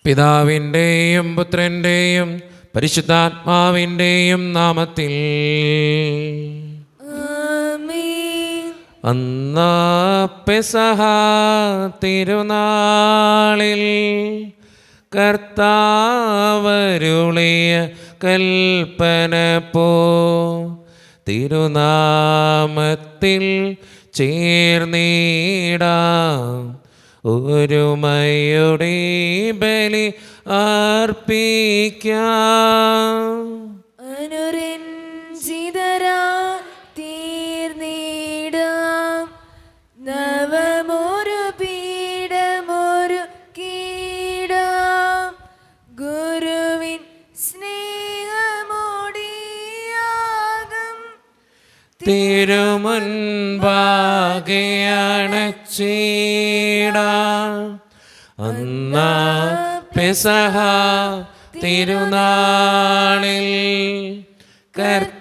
പിതാവിൻ്റെയും പുത്രൻ്റെയും പരിശുദ്ധാത്മാവിൻ്റെയും നാമത്തിൽ. അന്നാ പെസഹ തിരുനാളിൽ കർത്താവരുളിയ കൽപ്പന പോ തിരുനാമത്തിൽ ചേർന്നിടാം ഒരുമയുടെ ബലി അർപ്പിക്കാം. അനുരഞ്ജിതരാ തീർന്നിടാം നവമൊരു പീഠമൊരു കീടാം ഗുരുവിൻ സ്നേഹമോടിയാകം തിരുമുൻപാകെ അണച്ചിടാം. അന്നാ പെസഹ തിരുനാളിൽ കർത്താവരുളിയ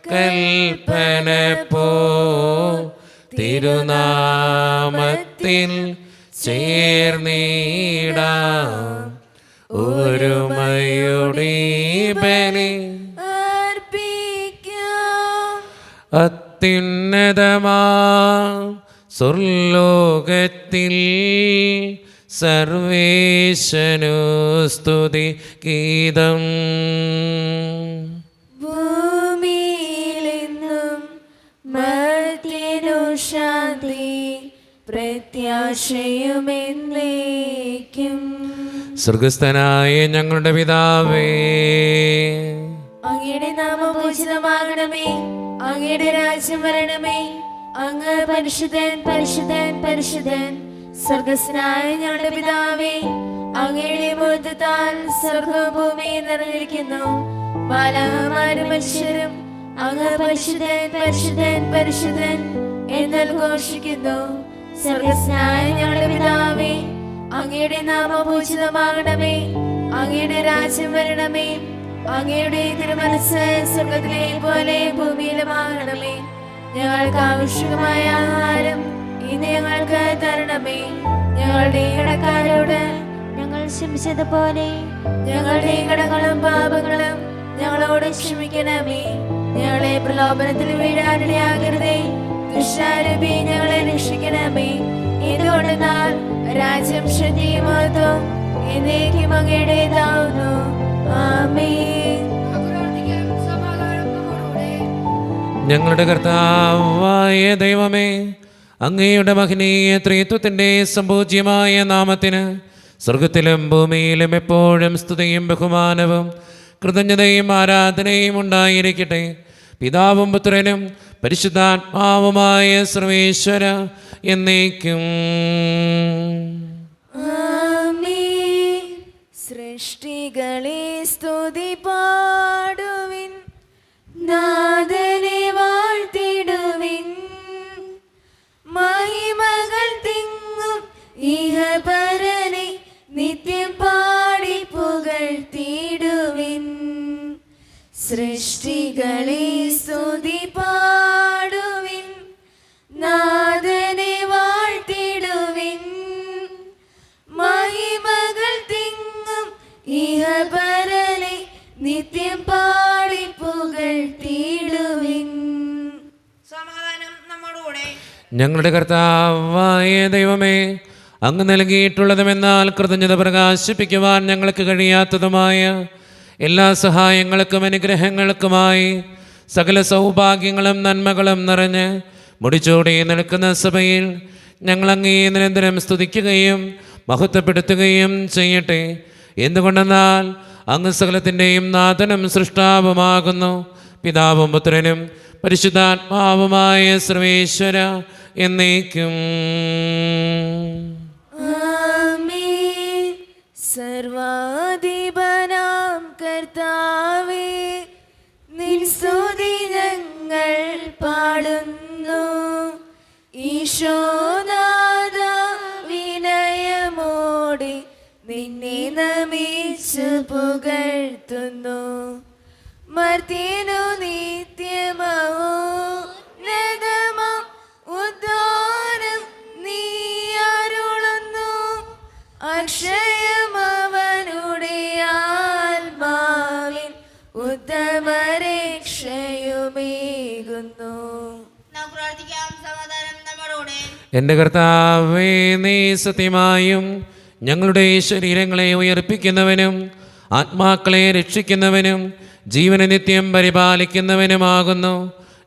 കൽപ്പന പോ തിരുനാമത്തിൽ ചേർന്നിടാം ഒരുമയുടെ ബലി അത്യുന്നതമാ സ്വർലോകത്തിൽ സർവേശനു സ്തുതി ഗീതം. ഭൂമിയിലെന്നും മർത്യനു ശാന്തി പ്രത്യാശയുമെന്നേക്കും. സ്വർഗസ്ഥനായ ഞങ്ങളുടെ പിതാവേ, അങ്ങയുടെ നാമം പൂജിതമാകണമേ, അങ്ങയുടെ രാജ്യം വരണമേ, അങ്ങ് പരിശുദ്ധൻ പരിശുദ്ധൻ പരിശുദ്ധൻ. സ്വർഗസ്നായ ഞങ്ങളുടെ പിതാവേ, അങ്ങയുടെ മുദ്ദത്താൽ സ്വർഗവും ഭൂമിയും നിറഞ്ഞിരിക്കുന്നു. മാലാഖമാരും മനുഷ്യരും അങ്ങ് പരിശുദ്ധൻ പരിശുദ്ധൻ പരിശുദ്ധൻ എന്നഘോഷിക്കുന്നു. സ്വർഗസ്നായ ഞങ്ങളുടെ പിതാവേ, അങ്ങയുടെ നാമം പൂജിതമാകണമേ, അങ്ങയുടെ രാജ്യം വരണമേ, അങ്ങയുടെ തിരുമനസ്സ് സ്വർഗത്തിലെ പോലെ ഭൂമിയിലുമാകണമേ. ഞങ്ങൾക്ക് ആവശ്യമായ ആഹാരം ഇന്ന് ഞങ്ങൾക്ക് തരണമേ. ഞങ്ങളുടെ കടക്കാരോട് ഞങ്ങൾ ക്ഷമിച്ചതുപോലെ ഞങ്ങളുടെ കടങ്ങളും പാപങ്ങളും ഞങ്ങളോട് ക്ഷമിക്കണമേ. ഞങ്ങളെ പ്രലോഭനത്തിൽ വീഴാനിടയാകരുതേ, ദുഷ്ടാരൂപി ഞങ്ങളെ രക്ഷിക്കണമേ. ഇതുകൊണ്ടെന്നാൽ രാജ്യം ശക്തിയും മഹത്വവും എന്നേക്കും അങ്ങയുടേതാവുന്നു. ആമേൻ. ഞങ്ങളുടെ കർത്താവായ ദൈവമേ, അങ്ങയുടെ മഹനീയ ത്രിത്വത്തിൻ്റെ സംപൂജ്യമായ നാമത്തിന് സ്വർഗത്തിലും ഭൂമിയിലും എപ്പോഴും സ്തുതിയും ബഹുമാനവും കൃതജ്ഞതയും ആരാധനയും ഉണ്ടായിരിക്കട്ടെ. പിതാവും പുത്രനും പരിശുദ്ധാത്മാവുമായ സർവേശ്വര എന്നേക്കും. സൃഷ്ടികളെ സ്തുതി പാടുവിൻ, നാഥനെ വാഴ്ത്തിടുവിൻ. മഹിമകൾ തിങ്ങും ഇഹപരനെ നിത്യം പാടി പുകഴ്ത്തിടുവിൻ. സൃഷ്ടികളെ സ്തുതി പാടുവിൻ, നാഥനെ വാഴ്ത്തിടുവിൻ. മഹിമകൾ തിങ്ങും ഇഹപരനെ നിത്യം പാടി പുകഴ്ത്തിടുവിൻ. സമാധാനം നമ്മോടുകൂടെ. ഞങ്ങളുടെ കർത്താവായ ദൈവമേ, അങ്ങ് നൽകിയിട്ടുള്ളതുമെന്നാൽ കൃതജ്ഞത പ്രകാശിപ്പിക്കുവാൻ ഞങ്ങൾക്ക് കഴിയാത്തതുമായ എല്ലാ സഹായങ്ങൾക്കും അനുഗ്രഹങ്ങൾക്കുമായി സകല സൗഭാഗ്യങ്ങളും നന്മകളും നിറഞ്ഞ് മുടിച്ചോടി നിൽക്കുന്ന സഭയിൽ ഞങ്ങൾ അങ്ങേ നിരന്തരം സ്തുതിക്കുകയും മഹത്വപ്പെടുത്തുകയും ചെയ്യട്ടെ. എന്തുകൊണ്ടെന്നാൽ അങ്ങ് സകലത്തിൻ്റെയും നാഥനും സൃഷ്ടാവുമാകുന്നു. പിതാവും പുത്രനും പരിശുദ്ധാത്മാവുമായ സർവേശ്വര എന്നേക്കും. ആമേൻ. സർവാധിപനാം കർത്താവേ, നിൻ സ്തുതി ഞങ്ങൾ പാടുന്നു. ഈശോനാഥ വിനയമോടെ നിന്നെ നമിച്ചു പുകഴ്ത്തുന്നു. മർത്യനു നിത്യമഹോന്നതമാം ഉദ്ധാനം നീ അരുളുന്നു. അക്ഷയം അവനുടെ ആത്മാവിൻ ഉത്തമരക്ഷയുമേകുന്നു. നാം പ്രാർത്ഥിക്കാം. സമാധാനം നമ്മോടുകൂടെ. എൻ്റെ കർത്താവേ, നീ സത്യമായും ഞങ്ങളുടെ ശരീരങ്ങളെ ഉയർപ്പിക്കുന്നവനും ആത്മാക്കളെ രക്ഷിക്കുന്നവനും ജീവനെ നിത്യം പരിപാലിക്കുന്നവനുമാകുന്നു.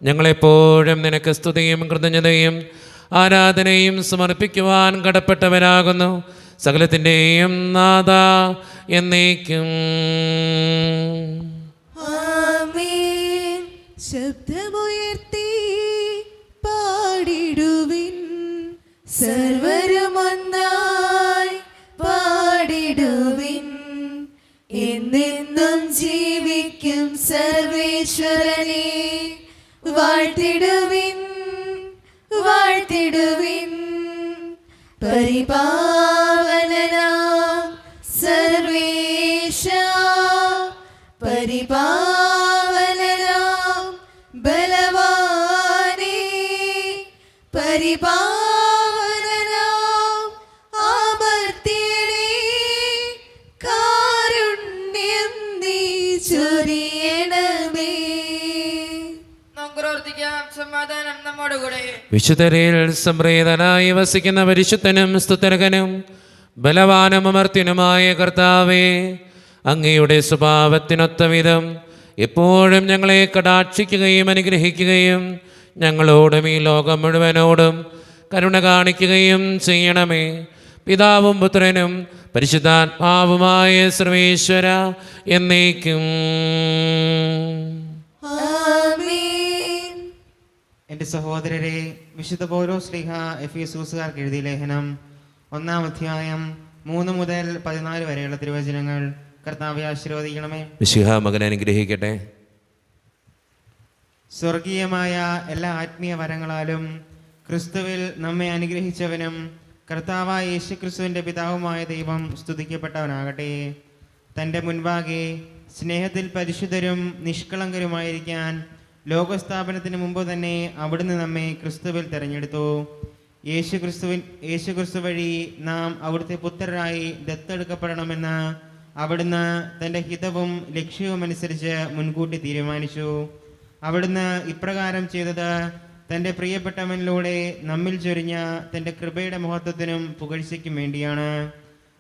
ഞങ്ങളെപ്പോഴും നിനക്ക് സ്തുതിയും കൃതജ്ഞതയും ആരാധനയും സമർപ്പിക്കുവാൻ കടപ്പെട്ടവരാകുന്നു. സകലത്തിൻ്റെയും നാഥ എന്നേക്കും. ആമേൻ. ശബ്ദമുയർത്തി പാടിടുവിൻ, സർവരും ഒന്നായി പാടിടുവിൻ. എന്നെന്നും ജീവിക്കും സർവേശ്വരനെ വാഴ്ത്തിടുവിൻ, വാഴ്ത്തിടുവിൻ. പരിപാവനനാം സർവേശ, പരിപാവനനാം ബലവാനേ, പരിപാവനനാം അമർത്യനേ, കാരുണ്യം നീ ചൊരിയണമേ. നാം പ്രാർത്ഥിക്കാം. സമാധാനം നമ്മോടുകൂടെ. വിശുദ്ധരിൽ സംപ്രീതനായി വസിക്കുന്ന പരിശുദ്ധനും സ്തുതർഹനും ബലവാനും അമർത്യനുമായ കർത്താവേ, അങ്ങയുടെ സ്വഭാവത്തിനൊത്ത വിധം എപ്പോഴും ഞങ്ങളെ കടാക്ഷിക്കുകയും അനുഗ്രഹിക്കുകയും ഞങ്ങളോടും ഈ ലോകം മുഴുവനോടും കരുണ കാണിക്കുകയും ചെയ്യണമേ. പിതാവും പുത്രനും പരിശുദ്ധാത്മാവുമായ സർവേശ്വര എന്നേക്കും. ആമേൻ. എൻ്റെ സഹോദരരെ, വിശുദ്ധ പൗലോസ്ലീഹ എഫെസൂസുകാർക്ക് എഴുതിയ ലേഖനം 1-ാം അധ്യായം 3 മുതൽ 14 വരെയുള്ള തിരുവചനങ്ങൾ കർത്താവെ ആശീർവദിക്കണമേ. മിശിഹ മകനെ അനുഗ്രഹിക്കട്ടെ. സ്വർഗീയമായ എല്ലാ ആത്മീയ വരങ്ങളാലും ക്രിസ്തുവിൽ നമ്മെ അനുഗ്രഹിച്ചവനും കർത്താവായ യേശുക്രിസ്തുവിൻ്റെ പിതാവുമായ ദൈവം സ്തുതിക്കപ്പെട്ടവനാകട്ടെ. തൻ്റെ മുൻപാകെ സ്നേഹത്തിൽ പരിശുദ്ധരും നിഷ്കളങ്കരുമായിരിക്കാൻ ലോകസ്ഥാപനത്തിന് മുമ്പ് തന്നെ അവിടുന്ന് നമ്മെ ക്രിസ്തുവിൽ തിരഞ്ഞെടുത്തു. യേശുക്രിസ്തു വഴി നാം അവിടുത്തെ പുത്രരായി ദത്തെടുക്കപ്പെടണമെന്ന് അവിടുന്ന് തൻ്റെ ഹിതവും ലക്ഷ്യവുമനുസരിച്ച് മുൻകൂട്ടി തീരുമാനിച്ചു. അവിടുന്ന് ഇപ്രകാരം ചെയ്തത് തൻ്റെ പ്രിയപ്പെട്ടവനിലൂടെ നമ്മിൽ ചൊരിഞ്ഞ തൻ്റെ കൃപയുടെ മഹത്വത്തിനും പുകഴ്ചയ്ക്കും വേണ്ടിയാണ്.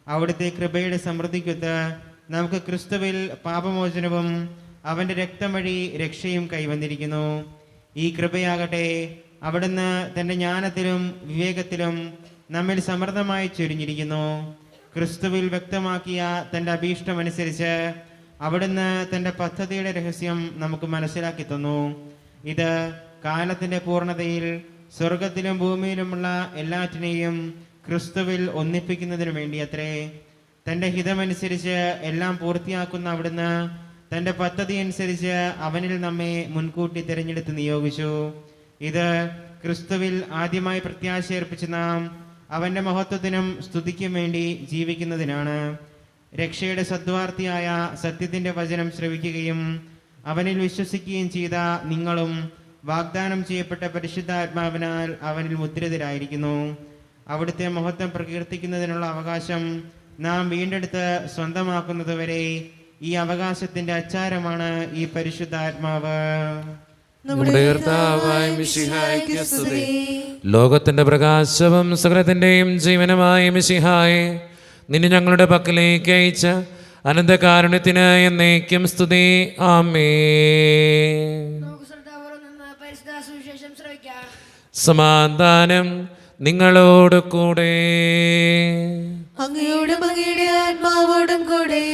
അവിടുത്തെ കൃപയുടെ സമൃദ്ധിക്കൊത്ത് നമുക്ക് ക്രിസ്തുവിൽ പാപമോചനവും അവൻ്റെ രക്തം വഴി രക്ഷയും കൈവന്നിരിക്കുന്നു. ഈ കൃപയാകട്ടെ അവിടുന്ന് തൻ്റെ ജ്ഞാനത്തിലും വിവേകത്തിലും നമ്മിൽ സമൃദ്ധമായി ചൊരിഞ്ഞിരിക്കുന്നു. ക്രിസ്തുവിൽ വ്യക്തമാക്കിയ തൻ്റെ അഭീഷ്ടമനുസരിച്ച് അവിടുന്ന് തൻ്റെ പദ്ധതിയുടെ രഹസ്യം നമുക്ക് മനസ്സിലാക്കി തന്നു. ഇത് കാലത്തിൻ്റെ പൂർണ്ണതയിൽ സ്വർഗത്തിലും ഭൂമിയിലുമുള്ള എല്ലാറ്റിനെയും ക്രിസ്തുവിൽ ഒന്നിപ്പിക്കുന്നതിനു വേണ്ടിയത്രേ. തൻ്റെ ഹിതമനുസരിച്ച് എല്ലാം പൂർത്തിയാക്കുന്ന അവിടുന്ന് തൻ്റെ പദ്ധതി അനുസരിച്ച് അവനിൽ നമ്മെ മുൻകൂട്ടി തിരഞ്ഞെടുത്ത് നിയോഗിച്ചു. ഇത് ക്രിസ്തുവിൽ ആദ്യമായി പ്രത്യാശയർപ്പിച്ച നാം അവൻ്റെ മഹത്വത്തിനും സ്തുതിക്കും വേണ്ടി ജീവിക്കുന്നതിനാണ്. രക്ഷയുടെ സദ്വാർത്തിയായ സത്യത്തിൻ്റെ വചനം ശ്രവിക്കുകയും അവനിൽ വിശ്വസിക്കുകയും ചെയ്ത നിങ്ങളും വാഗ്ദാനം ചെയ്യപ്പെട്ട പരിശുദ്ധാത്മാവിനാൽ അവനിൽ മുദ്രിതരായിരിക്കുന്നു. അവിടുത്തെ മഹത്വം പ്രകീർത്തിക്കുന്നതിനുള്ള അവകാശം നാം വീണ്ടെടുത്ത് സ്വന്തമാക്കുന്നതുവരെ ഈ അവകാശത്തിൻ്റെ അച്ചാരമാണ് ഈ പരിശുദ്ധാത്മാവ്. നമ്മുടെ കർത്താവായ മിശിഹായ്ക്ക് സ്തുതി. ലോകത്തിന്റെ പ്രകാശവും സകലത്തിന്റെയും ജീവനുമായ മിശിഹായെ, നിന്നെ ഞങ്ങളുടെ പക്കലേക്ക് അയച്ച അനന്തകാരുണ്യത്തിന് എന്നേക്കും സ്തുതി. ആമേൻ. നമുക്ക് ശ്രദ്ധാപൂർവ്വം നിന്ന് പരിശുദ്ധ സുവിശേഷം ശ്രവിക്കാം. സമാധാനം നിങ്ങളോട് കൂടെ. അങ്ങയോടും അങ്ങയുടെ ആത്മാവോടും കൂടെ.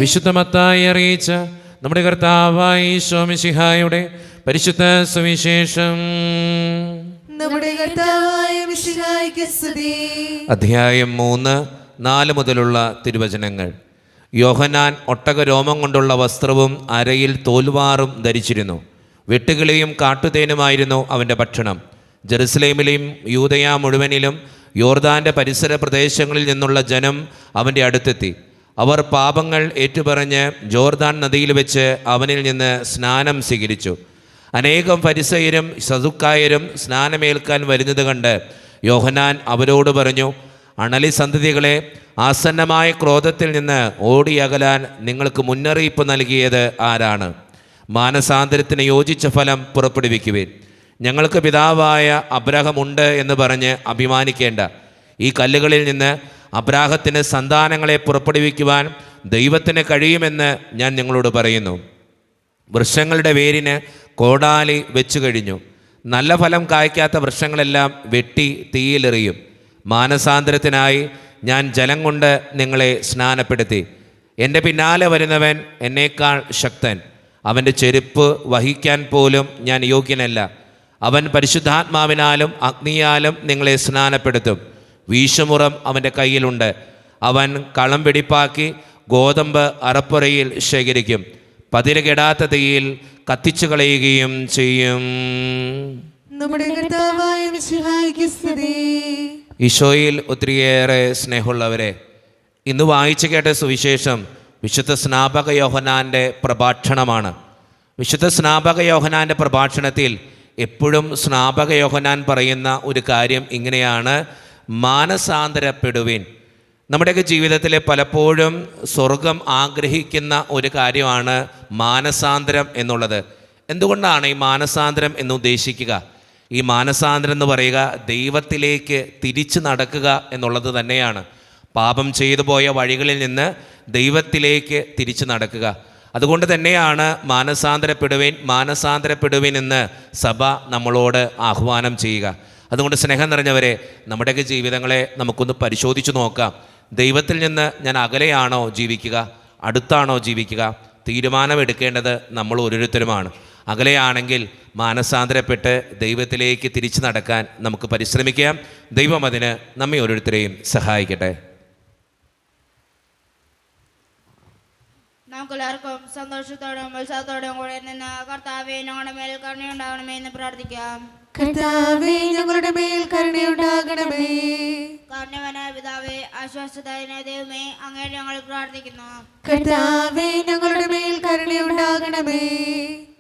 വിശുദ്ധ മത്തായി അറിയിച്ച നമ്മുടെ കർത്താവായ ഈശോ മിശിഹായുടെ പരിശുദ്ധ സുവിശേഷം. നമ്മുടെ കർത്താവായ മിശിഹായ്ക്ക് സ്തുതി. അധ്യായം 3-4 മുതലുള്ള തിരുവചനങ്ങൾ. യോഹന്നാൻ ഒട്ടകരോമം കൊണ്ടുള്ള വസ്ത്രവും അരയിൽ തോൽവാറും ധരിച്ചിരുന്നു. വെട്ടുകിളിയും കാട്ടുതേനുമായിരുന്നു അവൻ്റെ ഭക്ഷണം. ജെറുസലേമിലെയും യൂദയ മുഴുവനിലും യോർദാൻ്റെ പരിസര പ്രദേശങ്ങളിൽ നിന്നുള്ള ജനം അവൻ്റെ അടുത്തെത്തി. അവർ പാപങ്ങൾ ഏറ്റുപറഞ്ഞ് ജോർദാൻ നദിയിൽ വെച്ച് അവനിൽ നിന്ന് സ്നാനം സ്വീകരിച്ചു. അനേകം ഫരിസയരും സദുക്കായരും സ്നാനമേൽക്കാൻ വരുന്നത് കണ്ട് യോഹന്നാൻ അവരോട് പറഞ്ഞു, അണലി സന്തതികളെ, ആസന്നമായ ക്രോധത്തിൽ നിന്ന് ഓടിയകലാൻ നിങ്ങൾക്ക് മുന്നറിയിപ്പ് നൽകിയത് ആരാണ്? മാനസാന്തരത്തിന് യോജിച്ച ഫലം പുറപ്പെടുവിക്കുവിൻ. ഞങ്ങൾക്ക് പിതാവായ അബ്രാഹമുണ്ട് എന്ന് പറഞ്ഞ് അഭിമാനിക്കേണ്ട. ഈ കല്ലുകളിൽ നിന്ന് അബ്രാഹത്തിന് സന്താനങ്ങളെ പുറപ്പെടുവിക്കുവാൻ ദൈവത്തിന് കഴിയുമെന്ന് ഞാൻ നിങ്ങളോട് പറയുന്നു. വൃക്ഷങ്ങളുടെ വേരിന് കോടാലി വെച്ചു കഴിഞ്ഞു. നല്ല ഫലം കായ്ക്കാത്ത വൃക്ഷങ്ങളെല്ലാം വെട്ടി തീയിലെറിയും. മാനസാന്തരത്തിനായി ഞാൻ ജലം കൊണ്ട് നിങ്ങളെ സ്നാനപ്പെടുത്തി. എൻ്റെ പിന്നാലെ വരുന്നവൻ എന്നേക്കാൾ ശക്തൻ. അവൻ്റെ ചെരുപ്പ് വഹിക്കാൻ പോലും ഞാൻ യോഗ്യനല്ല. അവൻ പരിശുദ്ധാത്മാവിനാലും അഗ്നിയാലും നിങ്ങളെ സ്നാനപ്പെടുത്തും. വീശുമുറം അവൻ്റെ കയ്യിലുണ്ട്. അവൻ കളം വെടിപ്പാക്കി ഗോതമ്പ് അറപ്പുറയിൽ ശേഖരിക്കും. പതിരുകെടാത്ത തീയിൽ കത്തിച്ചു കളയുകയും ചെയ്യും. നമ്മുടെ കർത്താവായ മിശിഹായ്ക്ക് സ്തുതി. ഈശോയിൽ ഒത്തിരിയേറെ സ്നേഹമുള്ളവരെ, ഇന്ന് വായിച്ചു കേട്ട സുവിശേഷം വിശുദ്ധ സ്നാപക യോഹന്നാൻ്റെ പ്രഭാഷണമാണ്. വിശുദ്ധ സ്നാപക യോഹന്നാൻ്റെ പ്രഭാഷണത്തിൽ എപ്പോഴും സ്നാപക യോഹന്നാൻ പറയുന്ന ഒരു കാര്യം ഇങ്ങനെയാണ്: മാനസാന്തരപ്പെടുവിൻ. നമ്മുടെയൊക്കെ ജീവിതത്തിൽ പലപ്പോഴും സ്വർഗം ആഗ്രഹിക്കുന്ന ഒരു കാര്യമാണ് മാനസാന്തരം എന്നുള്ളത്. എന്തുകൊണ്ടാണ് ഈ മാനസാന്തരം എന്ന് ഉദ്ദേശിക്കുക? ഈ മാനസാന്തരം എന്ന് പറയുക ദൈവത്തിലേക്ക് തിരിച്ചു നടക്കുക എന്നുള്ളത് തന്നെയാണ്. പാപം ചെയ്തു പോയ വഴികളിൽ നിന്ന് ദൈവത്തിലേക്ക് തിരിച്ചു നടക്കുക. അതുകൊണ്ട് തന്നെയാണ് മാനസാന്തരപ്പെടുവിൻ എന്ന് സഭ നമ്മളോട് ആഹ്വാനം ചെയ്യുക. അതുകൊണ്ട് സ്നേഹം നിറഞ്ഞവരെ, നമ്മുടെയൊക്കെ ജീവിതങ്ങളെ നമുക്കൊന്ന് പരിശോധിച്ച് നോക്കാം. ദൈവത്തിൽ നിന്ന് ഞാൻ അകലെയാണോ ജീവിക്കുക, അടുത്താണോ ജീവിക്കുക? തീരുമാനമെടുക്കേണ്ടത് നമ്മൾ ഓരോരുത്തരുമാണ്. അകലെയാണെങ്കിൽ മാനസാന്തരപ്പെട്ട് ദൈവത്തിലേക്ക് തിരിച്ചു നടക്കാൻ നമുക്ക് പരിശ്രമിക്കാം. ദൈവം അതിന് നമ്മെ ഓരോരുത്തരെയും സഹായിക്കട്ടെ. നമുക്കെല്ലാവർക്കും സന്തോഷത്തോടും ഉത്സാഹത്തോടും കൂടെ നിന്ന് കർത്താവേ ഞങ്ങളുടെ മേൽ കരുണയുണ്ടാകണമേ എന്ന് പ്രാർത്ഥിക്കാം. കർത്താവേ ഞങ്ങളുടെ മേൽ കരുണയുണ്ടാകണമേ. കാരണവനായ പിതാവേ, ആശ്വാസദായകനായ ദൈവമേ, അങ്ങേ ഞങ്ങൾ പ്രാർത്ഥിക്കുന്നു. കർത്താവേ ഞങ്ങളുടെ മേൽ കരുണയുണ്ടാകണമേ.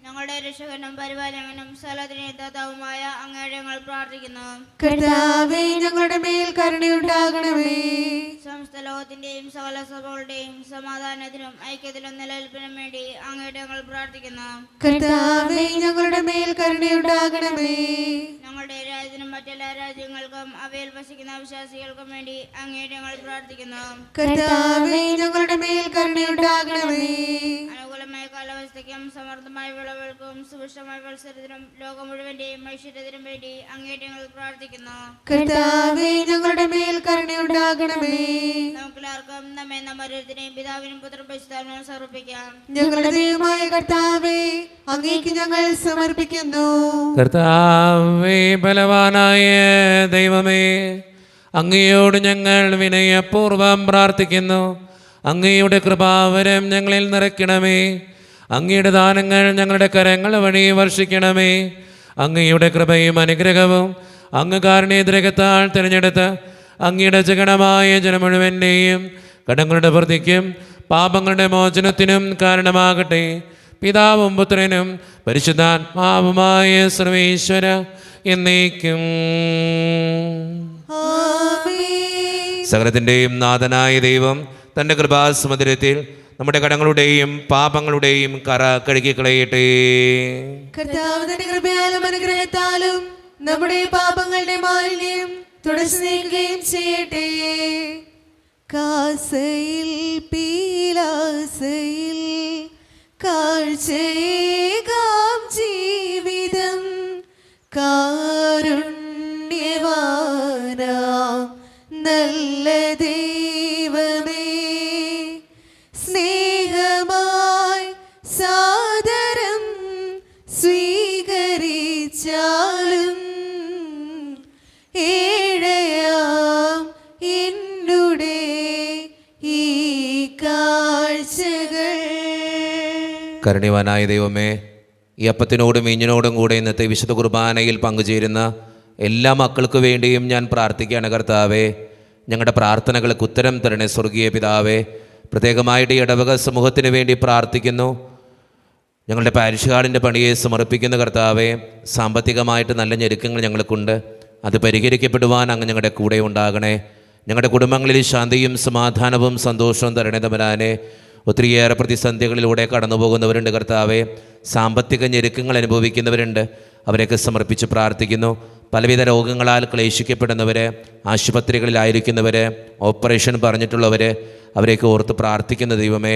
ഞങ്ങളുടെ രക്ഷകനും പരിപാലകനും സകലത്തിനുമായ അങ്ങേ ഞങ്ങൾ പ്രാർത്ഥിക്കുന്നു. കർത്താവേ ഞങ്ങളുടെ മേൽ കരുണയുണ്ടാകണമേ. സമസ്ത ലോകത്തിന്റെയും സകല സഭകളുടെയും സമാധാനത്തിനും ഐക്യത്തിലും നിലനിൽപ്പിനും വേണ്ടി അങ്ങേ ഞങ്ങൾ പ്രാർത്ഥിക്കുന്നു. കർത്താവേ ഞങ്ങളുടെ മേൽ കരുണയുണ്ടാകണമേ. ഞങ്ങളുടെ രാജ്യത്തിനും മറ്റെല്ലാ രാജ്യങ്ങൾക്കും അവയിൽ വസിക്കുന്ന വിശ്വാസികൾക്കും വേണ്ടി അങ്ങേ ഞങ്ങൾ പ്രാർത്ഥിക്കുന്നു. കർത്താവേ ഞങ്ങളുടെ മേൽ കരുണയുണ്ടാകണമേ. അനുകൂലമായ കാലാവസ്ഥയ്ക്കും സമൃദ്ധമായ വിളവുകൾക്കും സുഭിക്ഷമായ മത്സരത്തിനും ലോകം മുഴുവന്റെയും ഐശ്വര്യത്തിനും വേണ്ടി അങ്ങേ ഞങ്ങൾ പ്രാർത്ഥിക്കുന്നു. കർത്താവേ ഞങ്ങളുടെ മേൽ കരുണയുണ്ടാകണമേ. നമുക്കെല്ലാവർക്കും നമ്മെ ഓരോരുത്തരെയും പിതാവിനും പുത്രനും പരിശുദ്ധാത്മാവിനും സമർപ്പിക്കാം. ഞങ്ങളുടെ ദൈവമായ കർത്താവേ, അങ്ങേക്ക് ഞങ്ങൾ സമർപ്പിക്കുന്നു. കർത്താവേ, ബലവാനായ ദൈവമേ, അങ്ങയോട് ഞങ്ങൾ വിനയപൂർവ്വം പ്രാർത്ഥിക്കുന്നു. അങ്ങയുടെ കൃപാവരം ഞങ്ങളിൽ നിറയ്ക്കണമേ. അങ്ങയുടെ ദാനങ്ങൾ ഞങ്ങളുടെ കരങ്ങൾ വഴി വർഷിക്കണമേ. അങ്ങയുടെ കൃപയും അനുഗ്രഹവും അങ്ങ് കാരുണ്യദ്രകത്താൽ തിരഞ്ഞെടുത്ത് അങ്ങയുടെ ജഗണമായ ജനം മുഴുവൻ്റെയും കടങ്ങളുടെ വൃദ്ധിക്കും പാപങ്ങളുടെ മോചനത്തിനും കാരണമാകട്ടെ. പിതാവും പുത്രനും പരിശുദ്ധാത്മാവുമായ സർവേശ്വര എന്നേക്കും. ആമേൻ. സകലത്തിൻ്റെയും നാഥനായ ദൈവം തൻ്റെ കൃപാസമുദ്രത്തിൽ നമ്മുടെ കടങ്ങളുടെയും പാപങ്ങളുടെയും കറ കഴുകിക്കളയട്ടെ. കർത്താവ് തന്റെ കൃപയാലും അനുഗ്രഹത്താലും നമ്മുടെ പാപങ്ങളുടെ മാലിന്യം തുടച്ചു നീക്കുകയും ചെയ്യട്ടെ. കാസയിൽ പീലാസയിൽ കാഴ്ചയേകാം ജീവിതം കാരുണ്യവാനാം നല്ല ദൈവമേ, സ്നേഹമായി സാദരം സ്വീകരിച്ചാലും ഏഴയാം എന്നുടെ ഈ കാഴ്ചകൾ. കരുണ്യവാനായ ദൈവമേ, ഈ അപ്പത്തിനോടും വീഞ്ഞിനോടും കൂടെ ഇന്നത്തെ വിശുദ്ധ കുർബാനയിൽ പങ്കുചേരുന്ന എല്ലാ മക്കൾക്ക് വേണ്ടിയും ഞാൻ പ്രാർത്ഥിക്കുകയാണ്. കർത്താവേ, ഞങ്ങളുടെ പ്രാർത്ഥനകൾക്ക് ഉത്തരം തരണേ സ്വർഗീയ പിതാവേ. പ്രത്യേകമായിട്ട് ഈ ഇടവക സമൂഹത്തിന് വേണ്ടി പ്രാർത്ഥിക്കുന്നു. ഞങ്ങളുടെ പാരിഷ് ഹാളിൻ്റെ പണിയെ സമർപ്പിക്കുന്ന കർത്താവേ, സാമ്പത്തികമായിട്ട് നല്ല ഞെരുക്കങ്ങൾ ഞങ്ങൾക്കുണ്ട്. അത് പരിഹരിക്കപ്പെടുവാൻ അങ്ങ് ഞങ്ങളുടെ കൂടെ ഉണ്ടാകണേ. ഞങ്ങളുടെ കുടുംബങ്ങളിൽ ശാന്തിയും സമാധാനവും സന്തോഷവും തരണേ തമ്പുരാനെ. ഒത്തിരിയേറെ പ്രതിസന്ധികളിലൂടെ കടന്നു പോകുന്നവരുണ്ട് കർത്താവെ. സാമ്പത്തിക ഞെരുക്കങ്ങൾ അനുഭവിക്കുന്നവരുണ്ട്, അവരെയൊക്കെ സമർപ്പിച്ച് പ്രാർത്ഥിക്കുന്നു. പലവിധ രോഗങ്ങളാൽ ക്ലേശിക്കപ്പെടുന്നവർ, ആശുപത്രികളിലായിരിക്കുന്നവർ, ഓപ്പറേഷൻ പറഞ്ഞിട്ടുള്ളവർ, അവരെയൊക്കെ ഓർത്ത് പ്രാർത്ഥിക്കുന്ന ദൈവമേ.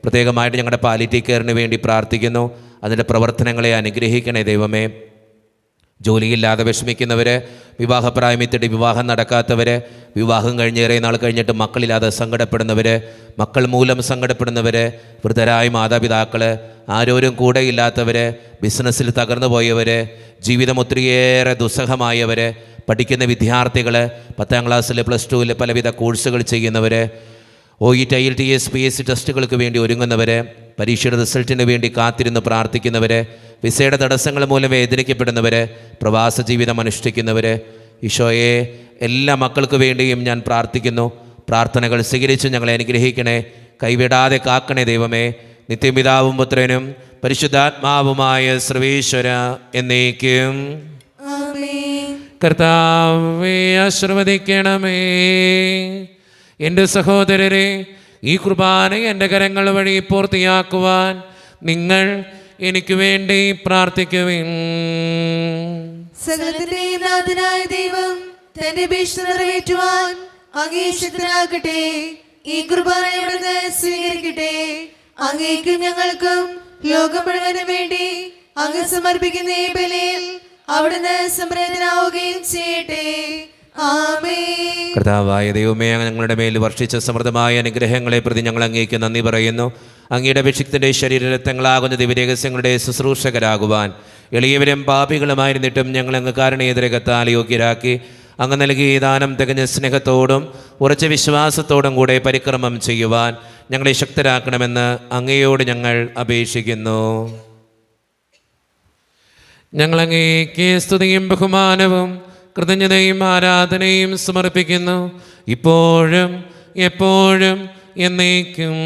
പ്രത്യേകമായിട്ട് ഞങ്ങളുടെ പാലിറ്റി കെയറിന് വേണ്ടി പ്രാർത്ഥിക്കുന്നു. അതിൻ്റെ പ്രവർത്തനങ്ങളെ അനുഗ്രഹിക്കണേ ദൈവമേ. ജോലിയില്ലാതെ വിഷമിക്കുന്നവർ, വിവാഹപ്രായമെത്തിയിട്ട് വിവാഹം നടക്കാത്തവർ, വിവാഹം കഴിഞ്ഞേറെ നാൾ കഴിഞ്ഞിട്ട് മക്കളില്ലാതെ സങ്കടപ്പെടുന്നവർ, മക്കൾ മൂലം സങ്കടപ്പെടുന്നവർ, വൃദ്ധരായ മാതാപിതാക്കൾ, ആരോരും കൂടെ ഇല്ലാത്തവർ, ബിസിനസ്സിൽ തകർന്നു പോയവർ, ജീവിതം ഒത്തിരിയേറെ ദുസ്സഹമായവർ, പഠിക്കുന്ന വിദ്യാർത്ഥികൾ, 10ാം ക്ലാസ്സിൽ പ്ലസ് 2 പലവിധ കോഴ്സുകൾ ചെയ്യുന്നവർ, OET IELTS PSC ടെസ്റ്റുകൾക്ക് വേണ്ടി ഒരുങ്ങുന്നവർ, പരീക്ഷയുടെ റിസൾട്ടിന് വേണ്ടി കാത്തിരുന്ന് പ്രാർത്ഥിക്കുന്നവർ, വിസയുടെ തടസ്സങ്ങൾ മൂലം വേദനിക്കപ്പെടുന്നവർ, പ്രവാസ ജീവിതം അനുഷ്ഠിക്കുന്നവർ, ഈശോയെ എല്ലാ മക്കൾക്ക് വേണ്ടിയും ഞാൻ പ്രാർത്ഥിക്കുന്നു. പ്രാർത്ഥനകൾ സ്വീകരിച്ച് ഞങ്ങളെ അനുഗ്രഹിക്കണേ, കൈവിടാതെ കാക്കണേ ദൈവമേ. നിത്യപിതാവും പുത്രനും പരിശുദ്ധാത്മാവുമായ സർവേശ്വര എന്നേക്കും. ആമേൻ. കർത്താവേ ആശീർവദിക്കണമേ. എൻ്റെ സഹോദരരെ, ഈ കുർബാന എൻ്റെ കരങ്ങൾ വഴി പൂർത്തിയാക്കുവാൻ നിങ്ങൾ എനിക്ക് വേണ്ടി പ്രാർത്ഥിക്കുവിൻ. സകലത്തിന്റെയും നാഥനായ ദൈവം തന്റെ ഭീഷണി നിറവേറ്റുവാൻ അങ്ങേ ശക്തനാകട്ടെ. ഈ കുർബാന ഇവിടുന്ന് സ്വീകരിക്കട്ടെ. അങ്ങേക്കും ഞങ്ങൾക്കും ലോകം മുഴുവനും വേണ്ടി അങ്ങ് സമർപ്പിക്കുന്ന ഈ ബലിയിൽ അവിടുന്ന് സംപ്രീതനാവുകയും ചെയ്യട്ടെ. ആമേൻ. കർത്താവായ ദൈവമേ, ഞങ്ങളുടെ മേൽ വർഷിച്ച സമൃദ്ധമായ അനുഗ്രഹങ്ങളെ പ്രതി ഞങ്ങൾ അങ്ങേക്ക് നന്ദി പറയുന്നു. അങ്ങയുടെ അഭിഷിക്തൻ്റെ ശരീരരക്തങ്ങളാകുന്ന ദിവ്യരഹസ്യങ്ങളുടെ ശുശ്രൂഷകരാകുവാൻ എളിയവരും പാപികളുമായിരുന്നിട്ടും ഞങ്ങൾ അങ്ങ് കാരണേതരകത്താൽ യോഗ്യരാക്കി. അങ്ങ് നൽകിയ ദാനം തികഞ്ഞ സ്നേഹത്തോടും ഉറച്ച വിശ്വാസത്തോടും കൂടെ പരിക്രമം ചെയ്യുവാൻ ഞങ്ങളെ ശക്തരാക്കണമെന്ന് അങ്ങയോട് ഞങ്ങൾ അപേക്ഷിക്കുന്നു. ഞങ്ങളങ്ങേക്ക് സ്തുതിയും ബഹുമാനവും കൃതജ്ഞതയും ആരാധനയും സമർപ്പിക്കുന്നു, ഇപ്പോഴും എപ്പോഴും എന്നേക്കും.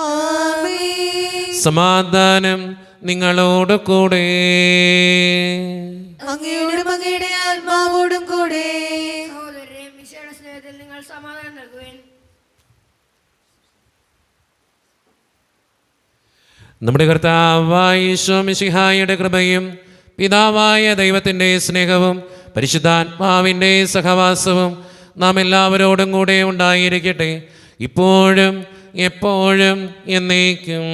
ആമേൻ. സമാധാനം നിങ്ങളോട് കൂടെ. അങ്ങയോടും അങ്ങയുടെ ആത്മാവോടും കൂടെ. സഹോദരരെ, മിശിഹായുടെ സ്നേഹത്തിൽ നിങ്ങൾ സമാധാനം നൽകുവിൻ. നമ്മുടെ കർത്താവായ ഈശോ മിശിഹായുടെ കൃപയും പിതാവായ ദൈവത്തിൻ്റെ സ്നേഹവും പരിശുദ്ധാത്മാവിൻ്റെ സഹവാസവും നാം എല്ലാവരോടും കൂടെ ഉണ്ടായിരിക്കട്ടെ, ഇപ്പോഴും എപ്പോഴും എന്നേക്കും.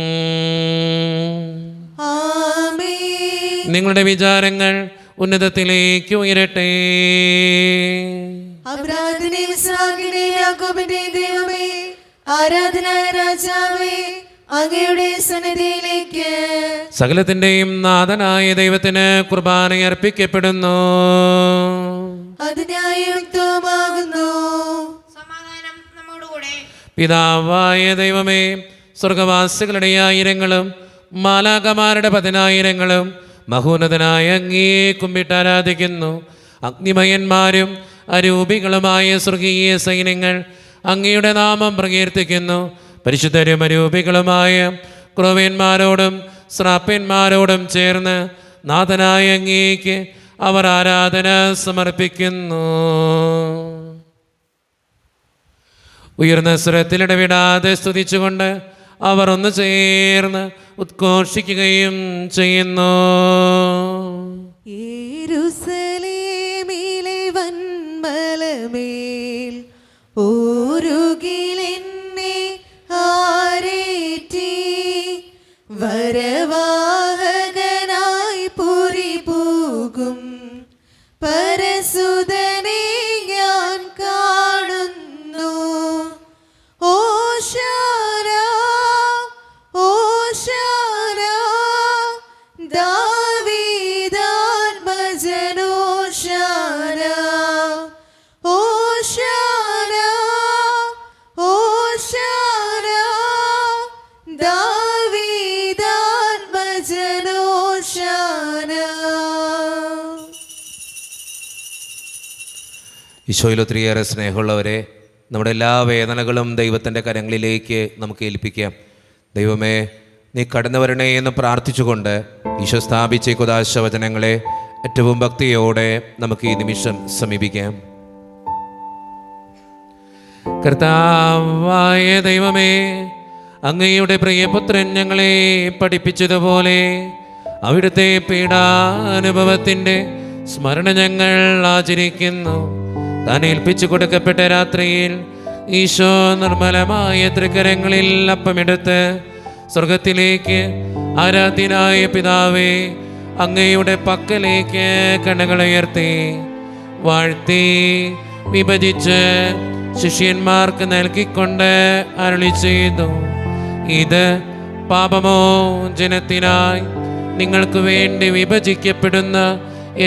ആമേൻ. നിങ്ങളുടെ വിചാരങ്ങൾ ഉന്നതത്തിലേക്ക് ഉയരട്ടെ. അബ്രാഹാമിന്റെയും ഇസ്ഹാക്കിന്റെയും യാക്കോബിന്റെയും ദൈവമേ, ആരാധനായ രാജാവേ, അങ്ങയുടെ സന്നിധിയിലേക്ക് സകലത്തിൻ്റെയും നാഥനായ ദൈവത്തിന് കുർബാന അർപ്പിക്കപ്പെടുന്നു. അത് ന്യായയുക്തമാകുന്നു. സമാധാനം നമ്മോടുകൂടെ. പിതാവായ ദൈവമേ, സ്വർഗവാസികളുടെ ആയിരങ്ങളും മാലാകമാരുടെ 10,000ങ്ങളും മഹോന്നതനായ അങ്ങേ കുമ്പിട്ട് ആരാധിക്കുന്നു. അഗ്നിമയന്മാരും അരൂപികളുമായ സ്വർഗീയ സൈന്യങ്ങൾ അങ്ങയുടെ നാമം പ്രകീർത്തിക്കുന്നു. പരിശുദ്ധരും അരൂപികളുമായ ക്രോവ്യന്മാരോടും ശ്രാപ്യന്മാരോടും ചേർന്ന് നാഥനായ അങ്ങേക്ക് അവർ ആരാധന സമർപ്പിക്കുന്നു. ഉയർന്ന സ്വരത്തിലിടവിടാതെ സ്തുതിച്ചുകൊണ്ട് അവർ ഒന്ന് ചേർന്ന് ഉദ്ഘോഷിക്കുകയും ചെയ്യുന്നു. യെരൂശലേമിലെ വന്മലമേൽ ഓരുകിലെന്നെ ആരേറ്റി, വരവാഹകനായി പുരി പോകും പരസുതനെ ഞാൻ കാണുന്നു. ഓശാന ഓശാന ദാവീദാത്മജനോശാന ഓശാന ഓശാന ദാവീദാത്മജനോശാന. ഈശോയിൽ ഒത്തിരിയേറെ സ്നേഹമുള്ളവരെ, നമ്മുടെ എല്ലാ വേദനകളും ദൈവത്തിൻ്റെ കരങ്ങളിലേക്ക് നമുക്ക് ഏൽപ്പിക്കാം. ദൈവമേ, നീ കടന്നു വരണേ എന്ന് പ്രാർത്ഥിച്ചുകൊണ്ട് ഈശോ സ്ഥാപിച്ച കുദാശ വചനങ്ങളെ ഏറ്റവും ഭക്തിയോടെ നമുക്ക് ഈ നിമിഷം സമീപിക്കാം. കർത്താവായ ദൈവമേ, അങ്ങയുടെ പ്രിയപുത്രൻ ഞങ്ങളെ പഠിപ്പിച്ചതുപോലെ അവിടുത്തെ പീഡാനുഭവത്തിൻ്റെ സ്മരണ ഞങ്ങൾ ആചരിക്കുന്നു. താൻ ഏൽപ്പിച്ചു കൊടുക്കപ്പെട്ട രാത്രിയിൽ ഈശോ നിർമ്മലമായ തൃക്കരങ്ങളിൽ അപ്പമെടുത്ത് സ്വർഗത്തിലേക്ക് ആരാധ്യനായ പിതാവേ അങ്ങയുടെ പക്കലേക്ക് കണ്ണുകളുയർത്തി വാഴ്ത്തി വിഭജിച്ച് ശിഷ്യന്മാർക്ക് നൽകിക്കൊണ്ട് അരുളി ചെയ്തു, ഇത് പാപമോചനത്തിനായി നിങ്ങൾക്ക് വേണ്ടി വിഭജിക്കപ്പെടുന്ന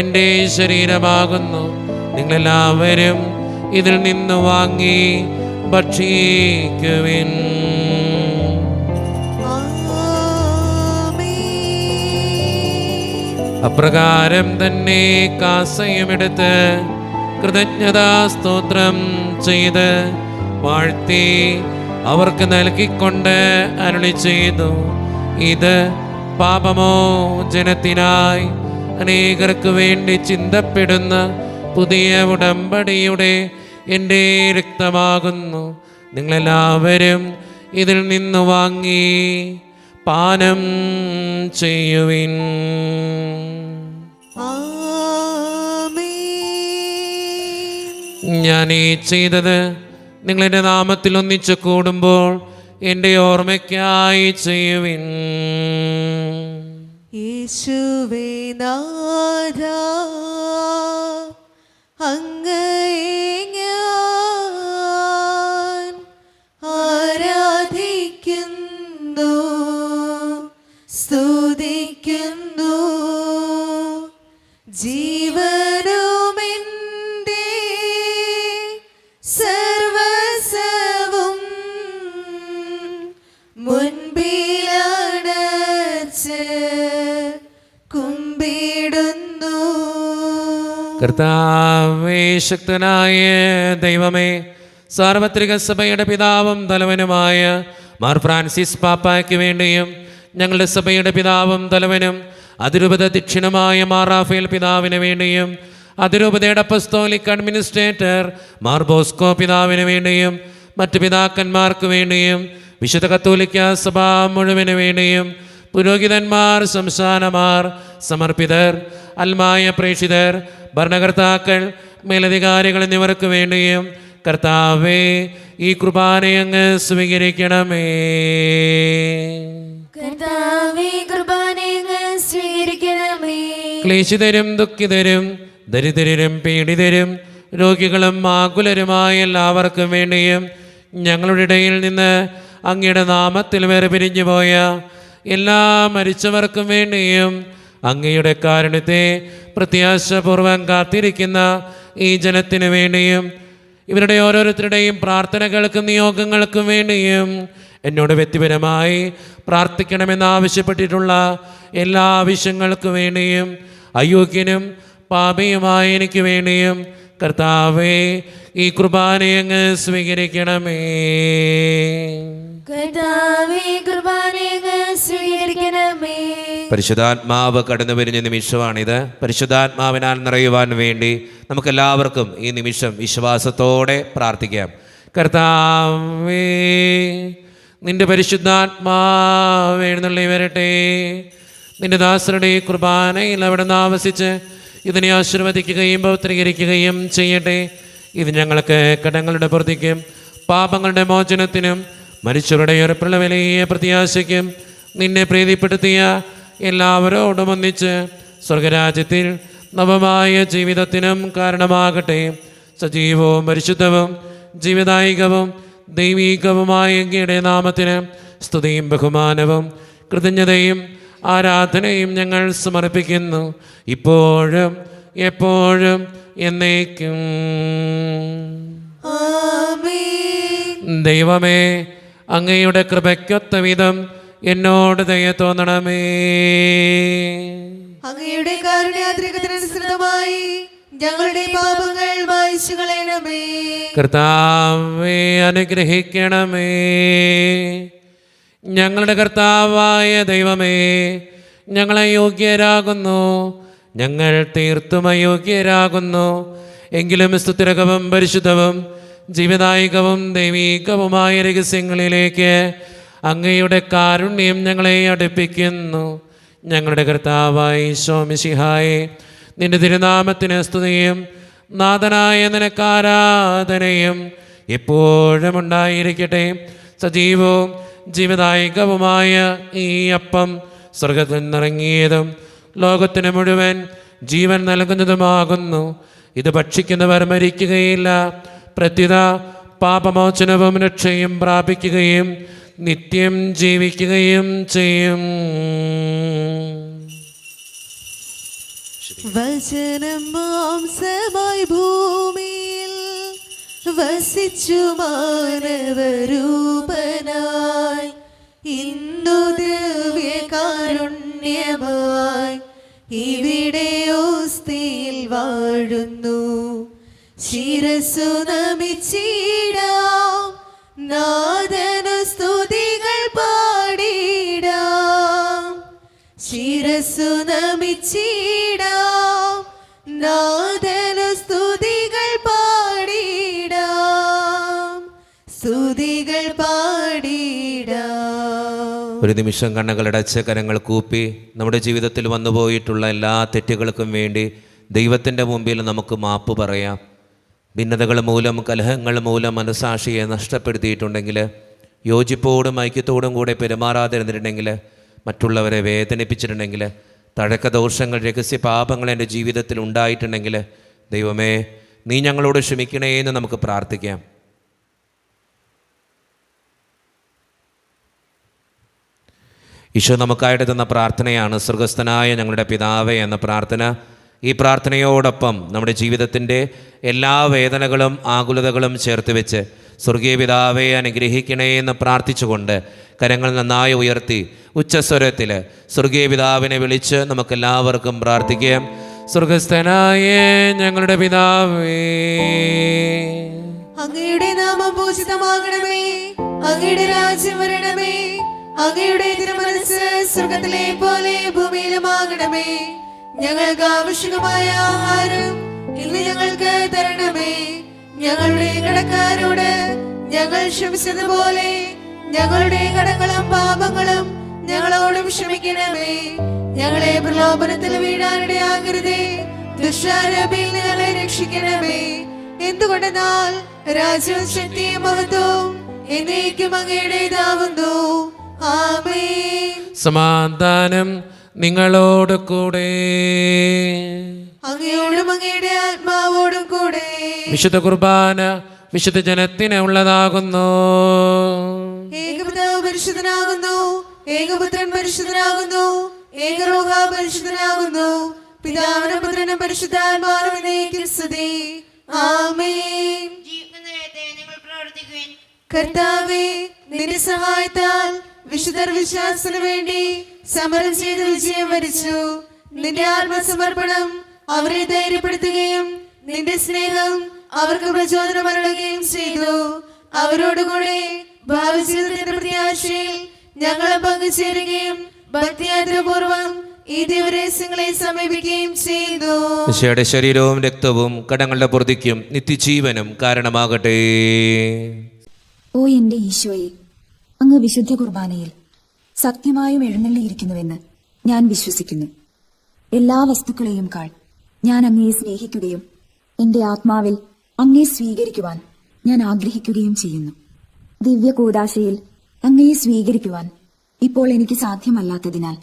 എൻ്റെ ശരീരമാകുന്നു. നിങ്ങളെല്ലാവരും ഇതിൽ നിന്ന് വാങ്ങി ഭക്ഷിക്കുവിൻ. അപ്രകാരം തന്നെ കാസയുമെടുത്ത് കൃതജ്ഞതാ സ്തോത്രം ചെയ്ത് വാഴ്ത്തി അവർക്ക് നൽകിക്കൊണ്ട് അരുളി ചെയ്തു, ഇത് പാപമോചനത്തിനായി അനേകർക്ക് വേണ്ടി ചിന്തപ്പെടുന്ന പുതിയ ഉടമ്പടിയുടെ എൻ്റെ രക്തമാകുന്നു. നിങ്ങളെല്ലാവരും ഇതിൽ നിന്ന് വാങ്ങി പാനം ചെയ്യുവിൻ. ഞാൻ ഈ ചെയ്തത് നിങ്ങളെൻ്റെ നാമത്തിൽ ഒന്നിച്ചു കൂടുമ്പോൾ എൻ്റെ ഓർമ്മയ്ക്കായി ചെയ്യുവിൻ. യേശുവേ നാഥാ, അങ്ങയെ ഞാൻ ആരാധിക്കുന്നു, സ്തുതിക്കുന്നു. ജീവനുമെൻ്റെ സർവസ്വവും മുൻപിലണച്ച് കുമ്പിടുന്നു. കർത്താവേ, ശക്തനായ ദൈവമേ, സാർവത്രിക സഭയുടെ പിതാവും തലവനുമായ മാർ ഫ്രാൻസിസ് പാപ്പായ്ക്ക് വേണ്ടിയും ഞങ്ങളുടെ സഭയുടെ പിതാവും തലവനും അതിരൂപത ദക്ഷിണമായ മാർ റാഫേൽ പിതാവിന് വേണ്ടിയും അതിരൂപതയുടെ അപ്പസ്തോലിക് അഡ്മിനിസ്ട്രേറ്റർ മാർ ബോസ്കോ പിതാവിന് വേണ്ടിയും മറ്റ് പിതാക്കന്മാർക്ക് വേണ്ടിയും വിശുദ്ധ കത്തോലിക്ക സഭ മുഴുവന് വേണ്ടിയും പുരോഹിതന്മാർ, സംസ്ഥാനമാർ, സമർപ്പിതർ, അൽമായ പ്രേക്ഷിതർ, ഭരണകർത്താക്കൾ, മേലധികാരികൾ എന്നിവർക്ക് വേണ്ടിയും കർത്താവേ ഈ കുർബാനയങ്ങ് സ്വീകരിക്കണമേ. കർത്താവേ, കുർബാനയങ്ങ് സ്വീകരിക്കണമേ. ക്ലേശിതരും ദുഃഖിതരും ദരിദ്രരും പീഡിതരും രോഗികളും ആകുലരുമായ എല്ലാവർക്കും വേണ്ടിയും ഞങ്ങളുടെ ഇടയിൽ നിന്ന് അങ്ങയുടെ നാമത്തിൽ വേർപിരിഞ്ഞു പോയ എല്ലാ മരിച്ചവർക്കും വേണ്ടിയും അങ്ങയുടെ കാരുണ്യത്തെ പ്രത്യാശപൂർവം കാത്തിരിക്കുന്ന ഈ ജനത്തിനു വേണ്ടിയും ഇവരുടെ ഓരോരുത്തരുടെയും പ്രാർത്ഥനകൾക്കും നിയോഗങ്ങൾക്കും വേണ്ടിയും എന്നോട് വ്യക്തിപരമായി പ്രാർത്ഥിക്കണമെന്നാവശ്യപ്പെട്ടിട്ടുള്ള എല്ലാ ആവശ്യങ്ങൾക്കു വേണ്ടിയും അയോഗ്യനും പാപിയുമായ എനിക്ക് വേണ്ടിയും കർത്താവേ ഈ കുർബാനയങ്ങ് സ്വീകരിക്കണമേ. കർത്താവേ, കുർബാനയങ്ങ് സ്വീകരിക്കണമേ. പരിശുദ്ധാത്മാവ് കടന്നു വരുന്ന നിമിഷമാണിത്. പരിശുദ്ധാത്മാവിനാൽ നിറയുവാൻ വേണ്ടി നമുക്കെല്ലാവർക്കും ഈ നിമിഷം വിശ്വാസത്തോടെ പ്രാർത്ഥിക്കാം. കർത്താവേ, നിന്റെ പരിശുദ്ധാത്മാവ് എഴുന്നള്ളി വരട്ടെ. നിന്റെ ദാസരുടെ കുർബാനയിൽ അവിടെ നിന്ന് ആവസിച്ച് ഇതിനെ ആശീർവദിക്കുകയും പൗത്രീകരിക്കുകയും ചെയ്യട്ടെ. ഇത് ഞങ്ങൾക്ക് കടങ്ങളുടെ പ്രതിക്കും പാപങ്ങളുടെ മോചനത്തിനും മരിച്ചവരുടെ ഉറപ്പുള്ള വലിയ പ്രത്യാശയ്ക്കും നിന്നെ പ്രീതിപ്പെടുത്തിയ എല്ലാവരോടും ഒന്നിച്ച് സ്വർഗരാജ്യത്തിൽ നവമായ ജീവിതത്തിനും കാരണമാകട്ടെ. സജീവവും പരിശുദ്ധവും ജീവദായികവും ദൈവീകവുമായ അങ്ങയുടെ നാമത്തിന് സ്തുതിയും ബഹുമാനവും കൃതജ്ഞതയും ആരാധനയും ഞങ്ങൾ സമർപ്പിക്കുന്നു, ഇപ്പോഴും എപ്പോഴും എന്നേക്കും. ദൈവമേ, അങ്ങയുടെ കൃപയ്ക്കൊത്ത വിധം എന്നോട് ദയ തോന്നണമേ. അങ്ങയുടെ കാരുണ്യാത്രികത്തിനനുസൃതമായി ഞങ്ങളുടെ പാപങ്ങൾ മായ്ച്ചു കളയണമേ. കർത്താവേ, അനുഗ്രഹിക്കണമേ. ഞങ്ങളുടെ കർത്താവായ ദൈവമേ, ഞങ്ങളെ യോഗ്യരാകുന്നു, ഞങ്ങൾ തീർത്തും അയോഗ്യരാകുന്നു. എങ്കിലും സ്തുതിരകവും പരിശുദ്ധവും ജീവദായകവും ദൈവീകവുമായ രഹസ്യങ്ങളിലേക്ക് അങ്ങയുടെ കാരുണ്യം ഞങ്ങളെ അടുപ്പിക്കുന്നു. ഞങ്ങളുടെ കർത്താവായ ഈശോ മിശിഹായെ, നിന്റെ തിരുനാമത്തിന് സ്തുതിയും നാഥനായ നിനക്ക് ആരാധനയും എപ്പോഴും ഉണ്ടായിരിക്കട്ടെ. സജീവവും ജീവദായകവുമായ ഈ അപ്പം സ്വർഗ്ഗത്തിൽ നിന്നിറങ്ങിയതും ലോകത്തിന് മുഴുവൻ ജീവൻ നൽകുന്നതുമാകുന്നു. ഇത് ഭക്ഷിക്കുന്നവർ മരിക്കുകയില്ല, പ്രത്യുത പാപമോചനവും രക്ഷയും പ്രാപിക്കുകയും നിത്യം ജീവിക്കുകയും ചെയ്യും. വചനം മാംസമായി ഭൂമിയിൽ വസിച്ചു മാനവരൂപനായി ഇന്നു ദിവ്യകാരുണ്യമായി ഇവിടെ ഓസ്തിയിൽ വാഴുന്നു. ശിരസ്സു നമിച്ചിടാം, നാഥനു സ്തുതികൾ പാടിടാം. ശിരസ്സു നമിച്ചിടാം, നാഥനു സ്തുതികൾ പാടിടാം. സ്തുതികൾ പാടിടാം. ഒരു നിമിഷം കണ്ണുകളടച്ച് കരങ്ങൾ കൂപ്പി നമ്മുടെ ജീവിതത്തിൽ വന്നുപോയിട്ടുള്ള എല്ലാ തെറ്റുകൾക്കും വേണ്ടി ദൈവത്തിൻ്റെ മുമ്പിൽ നമുക്ക് മാപ്പ് പറയാം. ഭിന്നതകൾ മൂലം, കലഹങ്ങൾ മൂലം മനസ്സാക്ഷിയെ നഷ്ടപ്പെടുത്തിയിട്ടുണ്ടെങ്കിൽ, യോജിപ്പോടും ഐക്യത്തോടും കൂടെ പെരുമാറാതിരുന്നിട്ടുണ്ടെങ്കിൽ, മറ്റുള്ളവരെ വേദനിപ്പിച്ചിട്ടുണ്ടെങ്കിൽ, തഴക്കദോഷങ്ങൾ, രഹസ്യ പാപങ്ങൾ എൻ്റെ ജീവിതത്തിൽ ഉണ്ടായിട്ടുണ്ടെങ്കിൽ, ദൈവമേ നീ ഞങ്ങളോട് ക്ഷമിക്കണേ എന്ന് നമുക്ക് പ്രാർത്ഥിക്കാം. ഈശോ നമുക്കായിട്ട് തന്ന പ്രാർത്ഥനയാണ് സ്വർഗസ്ഥനായ ഞങ്ങളുടെ പിതാവേ എന്ന പ്രാർത്ഥന. ഈ പ്രാർത്ഥനയോടൊപ്പം നമ്മുടെ ജീവിതത്തിൻ്റെ എല്ലാ വേദനകളും ആകുലതകളും ചേർത്ത് വെച്ച് സ്വർഗീയ പിതാവേ അനുഗ്രഹിക്കണേ എന്ന് പ്രാർത്ഥിച്ചുകൊണ്ട് കരങ്ങൾ നന്നായി ഉയർത്തി ഉച്ചസ്വരത്തിൽ സ്വർഗീയ പിതാവിനെ വിളിച്ച് നമുക്കെല്ലാവർക്കും പ്രാർത്ഥിക്കാം. സ്വർഗസ്ഥനായ ഞങ്ങളുടെ പിതാവേ, അങ്ങയുടെ നാമം പൂജിതമാകണമേ, അങ്ങയുടെ രാജ്യം വരണമേ, അങ്ങയുടെ തിരുമനസ്സ് സ്വർഗത്തിലെ പോലെ ഭൂമിയിലുമാകണമേ. ഞങ്ങൾക്ക് ആവശ്യമായ ആഹാരം ഇന്ന് ഞങ്ങൾക്ക് തരണമേ. ഞങ്ങളുടെ കടക്കാരോട് ഞങ്ങൾ ക്ഷമിച്ചതുപോലെ ഞങ്ങളുടെ കടങ്ങളും പാപങ്ങളും ഞങ്ങളോടും ക്ഷമിക്കണമേ. ഞങ്ങളെ പ്രലോഭനത്തിൽ വീഴാനിടയാകരുതേ, ദുഷ്ടാരൂപിയിൽ ഞങ്ങളെ രക്ഷിക്കണമേ. എന്തുകൊണ്ടെന്നാൽ രാജ്യവും ശക്തിയും മഹത്വവും എന്നേക്കും അങ്ങയുടേതാവുന്നു. ആമേൻ. സമാധാനം നിങ്ങളോട് കൂടെ. അങ്ങയോടും അങ്ങയുടെ ആത്മാവോടും കൂടെ. വിശുദ്ധ കുർബാന വിശുദ്ധ ജനത്തിന് ഉള്ളതാകുന്നു. ഏകപിതാവ് പരിശുദ്ധനാകുന്നു, ഏകപുത്രൻ പരിശുദ്ധനാകുന്നു, ഏകരൂഹ പരിശുദ്ധനാകുന്നു. പിതാവിനും പുത്രനും പരിശുദ്ധാത്മാവിനും എന്നേക്കും സ്തുതി. ആമേൻ. ജീവിക്കുന്ന നേരത്തെ നിങ്ങൾ പ്രവർത്തിക്കുവിൻ. കർത്താവേ, നിന്റെ സഹായത്താൽ വിശുദ്ധർ വിശ്വാസത്തിനു വേണ്ടി സമരം ചെയ്ത് വിജയം വരിച്ചു. നിന്റെ ആത്മസമർപ്പണം അവരെ ധൈര്യപ്പെടുത്തുകയും നിന്റെ സ്നേഹം അവർക്ക് പ്രചോദനം അരുളുകയും ചെയ്തു. അവരോടുകൂടെ ഭാവി ജീവിതത്തിന്റെ പ്രത്യാശയിൽ ഞങ്ങളെ പങ്കുചേരുകയും ഭക്തിയാത്രപൂർവം ഈ ദിവരഹസ്യങ്ങളെ സമീപിക്കുകയും ചെയ്തു. ഈശോയുടെ ശരീരവും രക്തവും കടങ്ങളുടെ പൊറുതിക്കും നിത്യജീവനും കാരണമാകട്ടെ. ഓ എന്റെ ഈശോയെ, അങ്ങ് വിശുദ്ധ കുർബാനയിൽ സത്യമായും എഴുന്നള്ളിയിരിക്കുന്നുവെന്ന് ഞാൻ വിശ്വസിക്കുന്നു. എല്ലാ വസ്തുക്കളെയും കാൾ ഞാൻ അങ്ങയെ സ്നേഹിക്കുകയും എന്റെ ആത്മാവിൽ അങ്ങയെ സ്വീകരിക്കുവാൻ ഞാൻ ആഗ്രഹിക്കുകയും ചെയ്യുന്നു. ദിവ്യ കൂദാശയിൽ അങ്ങയെ സ്വീകരിക്കുവാൻ ഇപ്പോൾ എനിക്ക് സാധ്യമല്ലാത്തതിനാൽ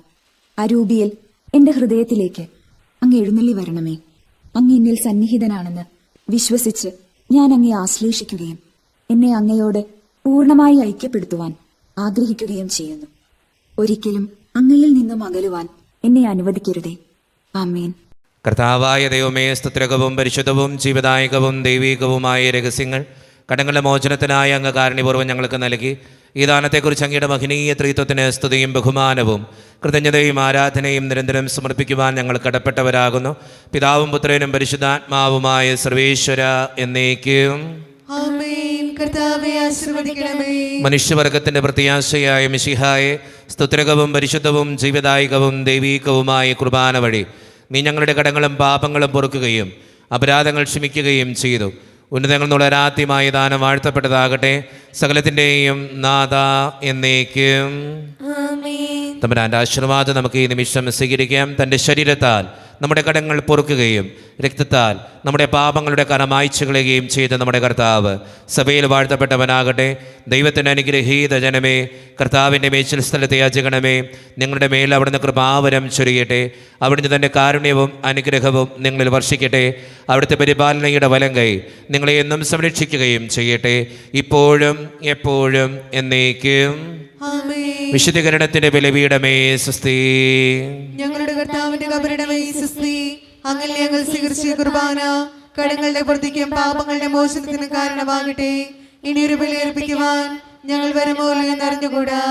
അരൂപിയിൽ എന്റെ ഹൃദയത്തിലേക്ക് അങ്ങ് എഴുന്നള്ളി വരണമേ. അങ്ങ് എന്നിൽ സന്നിഹിതനാണെന്ന് വിശ്വസിച്ച് ഞാൻ അങ്ങയെ ആശ്ലേഷിക്കുകയും എന്നെ അങ്ങയോട് പൂർണ്ണമായി ഐക്യപ്പെടുത്തുവാൻ ആഗ്രഹിക്കുകയും ചെയ്യുന്നു. ഒരിക്കലും അങ്ങയിൽ നിന്നും അകലുവാൻ എന്നെ അനുവദിക്കരുതേ. ആമേൻ. കർത്താവായ ദൈവമേ, സ്തുത്യർഹവും പരിശുദ്ധവും ജീവദായകവും ദൈവീകവുമായ രഹസ്യങ്ങൾ കടങ്ങളുടെ മോചനത്തിനായി അങ്ങ് കാരുണ്യപൂർവ്വം ഞങ്ങൾക്ക് നൽകി. ഈ ദാനത്തെക്കുറിച്ച് അങ്ങയുടെ മഹനീയ ത്രിത്വത്തിന് സ്തുതിയും ബഹുമാനവും കൃതജ്ഞതയും ആരാധനയും നിരന്തരം സമർപ്പിക്കുവാൻ ഞങ്ങൾ കടപ്പെട്ടവരാകുന്നു. പിതാവും പുത്രനും പരിശുദ്ധാത്മാവുമായ സർവേശ്വര എന്നേക്കും ആമേൻ. കർത്താവേ, ആശീർവദിക്കണമേ. മനുഷ്യവർഗത്തിന്റെ പ്രത്യാശയായ മിശിഹായെ, സ്തുത്യർഹവും പരിശുദ്ധവും ജീവദായകവും ദൈവീകവുമായ കുർബാന വഴി നീ ഞങ്ങളുടെ കടങ്ങളും പാപങ്ങളും പൊറുക്കുകയും അപരാധങ്ങൾ ക്ഷമിക്കുകയും ചെയ്തു. ഉന്നതങ്ങൾ എന്നുള്ള രാത്യമായ ദാനം വാഴ്ത്തപ്പെട്ടതാകട്ടെ. സകലത്തിൻ്റെയും നാഥ എന്നേക്കും. തമ്പുരാൻ്റെ ആശീർവാദം നമുക്ക് ഈ നിമിഷം സ്വീകരിക്കാം. തൻ്റെ ശരീരത്താൽ നമ്മുടെ കടങ്ങൾ പൊറുക്കുകയും രക്തത്താൽ നമ്മുടെ പാപങ്ങളുടെ കര മായ്ച്ചു കളയുകയും ചെയ്ത നമ്മുടെ കർത്താവ് സഭയിൽ വാഴ്ത്തപ്പെട്ടവനാകട്ടെ. ദൈവത്തിൻ്റെ അനുഗ്രഹീത ജനമേ, കർത്താവിൻ്റെ മേച്ചിൽ സ്ഥലത്തെ യാചകണമേ, നിങ്ങളുടെ മേൽ അവിടുന്ന് കൃപാവരം ചൊരിയട്ടെ. അവിടുന്ന് തൻ്റെ കാരുണ്യവും അനുഗ്രഹവും നിങ്ങളിൽ വർഷിക്കട്ടെ. അവിടുത്തെ പരിപാലനയുടെ വലം കൈ നിങ്ങളെ എന്നും സംരക്ഷിക്കുകയും ചെയ്യട്ടെ, ഇപ്പോഴും എപ്പോഴും എന്നേക്കും. വിശുദ്ധീകരണത്തിന്റെ ബലിപീഠമേ സ്വസ്തി. ഞങ്ങളുടെ കർത്താവിന്റെ കബറിടമേ സ്വസ്തി. അങ്ങനെ ഞങ്ങൾ സ്വീകരിച്ച കുർബാന കടങ്ങളുടെ പ്രതിക്കും പാപങ്ങളുടെ മോചനത്തിന് കാരണമാകട്ടെ. ഇനിയൊരു ബലി അർപ്പിക്കുവാൻ ഞങ്ങൾ വരുമോ എന്നറിഞ്ഞുകൂടാ.